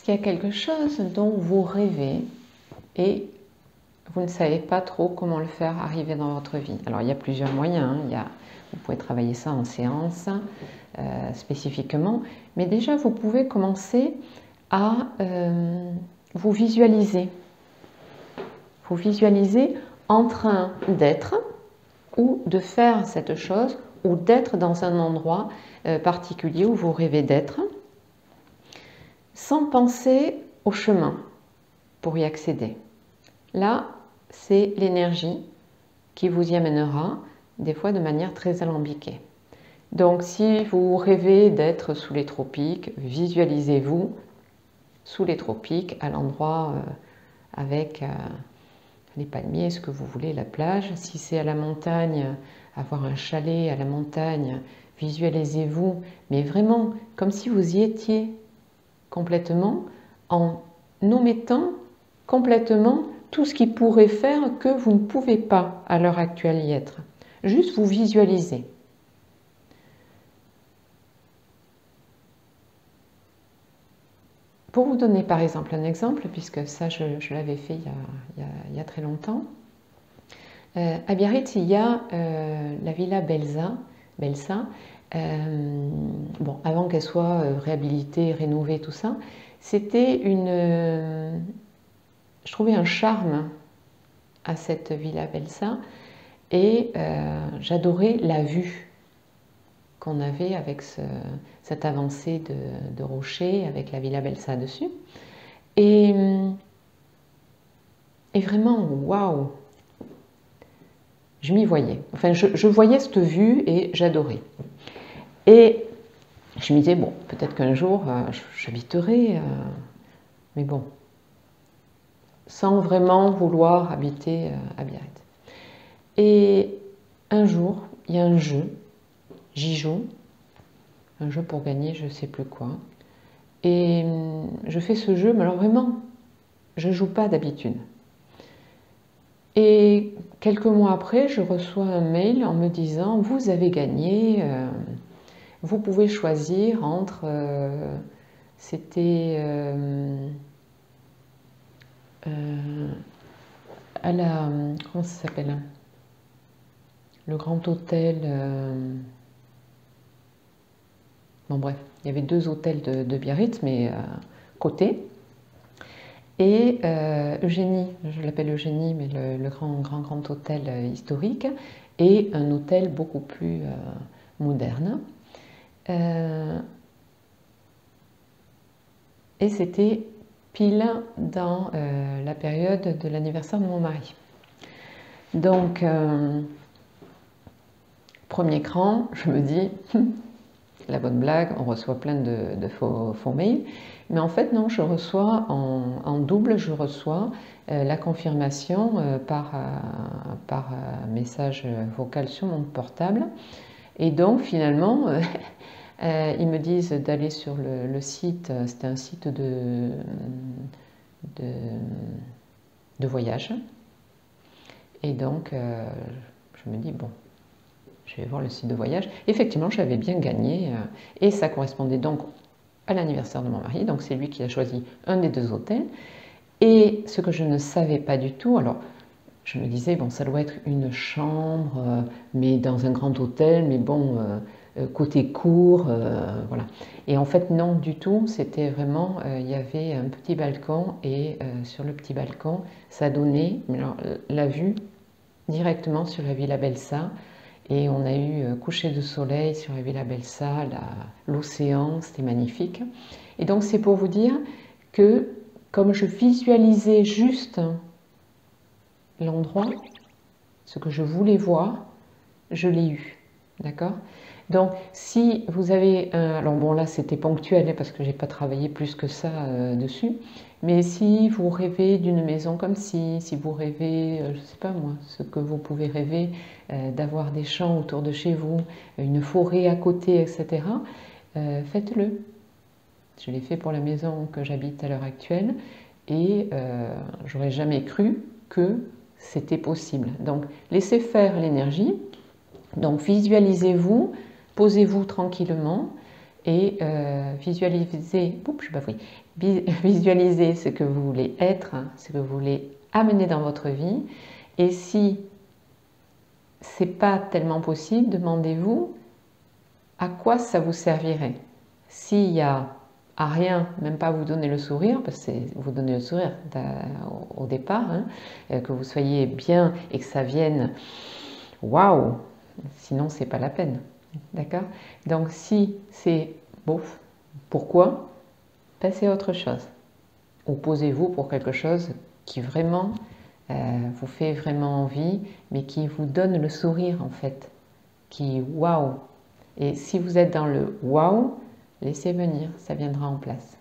qu'il y a quelque chose dont vous rêvez et vous ne savez pas trop comment le faire arriver dans votre vie. Alors il y a plusieurs moyens, hein. Vous pouvez travailler ça en séance spécifiquement, mais déjà vous pouvez commencer à vous visualiser. Vous visualisez en train d'être ou de faire cette chose ou d'être dans un endroit particulier où vous rêvez d'être, sans penser au chemin pour y accéder. Là, c'est l'énergie qui vous y amènera, des fois de manière très alambiquée. Donc, si vous rêvez d'être sous les tropiques, visualisez-vous sous les tropiques, à l'endroit avec les palmiers, ce que vous voulez, la plage. Si c'est à la montagne, avoir un chalet à la montagne, visualisez-vous, mais vraiment comme si vous y étiez complètement, en omettant complètement tout ce qui pourrait faire que vous ne pouvez pas à l'heure actuelle y être. Juste vous visualisez. Pour vous donner par exemple un exemple, puisque ça je l'avais fait il y a très longtemps, à Biarritz il y a la Villa Belsa. Bon, avant qu'elle soit réhabilitée, rénovée, tout ça, c'était je trouvais un charme à cette Villa Belsa et j'adorais la vue qu'on avait avec cette avancée de rochers avec la Villa Belsa dessus. Et vraiment, waouh! Je m'y voyais. Enfin, je voyais cette vue et j'adorais. Et je me disais, bon, peut-être qu'un jour, j'habiterai, mais bon, sans vraiment vouloir habiter à Biarritz. Et un jour, il y a un jeu, j'y joue, un jeu pour gagner je ne sais plus quoi, et je fais ce jeu, mais alors vraiment, je ne joue pas d'habitude. Et quelques mois après, je reçois un mail en me disant, vous avez gagné, vous pouvez choisir entre, c'était à la, comment ça s'appelle, le Grand Hôtel, bon bref, il y avait 2 hôtels de Biarritz, mais côté, et Eugénie, je l'appelle Eugénie, mais le grand hôtel historique, et un hôtel beaucoup plus moderne. Et c'était pile dans la période de l'anniversaire de mon mari. Donc, premier cran, je me dis, la bonne blague, on reçoit plein de faux mails, mais en fait non, je reçois en double, je reçois la confirmation par message vocal sur mon portable, et donc finalement, ils me disent d'aller sur le site, c'était un site de voyage, et donc je me dis, bon, je vais voir le site de voyage. Effectivement, j'avais bien gagné et ça correspondait donc à l'anniversaire de mon mari. Donc, c'est lui qui a choisi un des 2 hôtels. Et ce que je ne savais pas du tout, alors je me disais, bon, ça doit être une chambre, mais dans un grand hôtel, mais bon, côté cour, voilà. Et en fait, non, du tout. C'était vraiment, il y avait un petit balcon et sur le petit balcon, ça donnait alors, la vue directement sur la Villa Belsa. Et on a eu coucher de soleil sur la Villa Belsa, l'océan, c'était magnifique. Et donc c'est pour vous dire que comme je visualisais juste l'endroit, ce que je voulais voir, je l'ai eu. D'accord? Donc si vous avez alors bon là c'était ponctuel parce que j'ai pas travaillé plus que ça dessus, mais si vous rêvez d'une maison comme si vous rêvez, je sais pas moi, ce que vous pouvez rêver, d'avoir des champs autour de chez vous, une forêt à côté, etc., faites-le. Je l'ai fait pour la maison que j'habite à l'heure actuelle et j'aurais jamais cru que c'était possible. Donc laissez faire l'énergie, donc visualisez-vous, posez-vous tranquillement et visualisez, visualisez ce que vous voulez être, ce que vous voulez amener dans votre vie. Et si c'est pas tellement possible, demandez-vous à quoi ça vous servirait. S'il y a à rien, même pas vous donner le sourire, parce que vous donnez le sourire au départ, que vous soyez bien et que ça vienne, waouh, sinon c'est pas la peine, d'accord? Donc si c'est bof, pourquoi? Passez à autre chose. Ou posez-vous pour quelque chose qui vraiment vous fait vraiment envie, mais qui vous donne le sourire en fait, qui waouh. Et si vous êtes dans le waouh, laissez venir, ça viendra en place.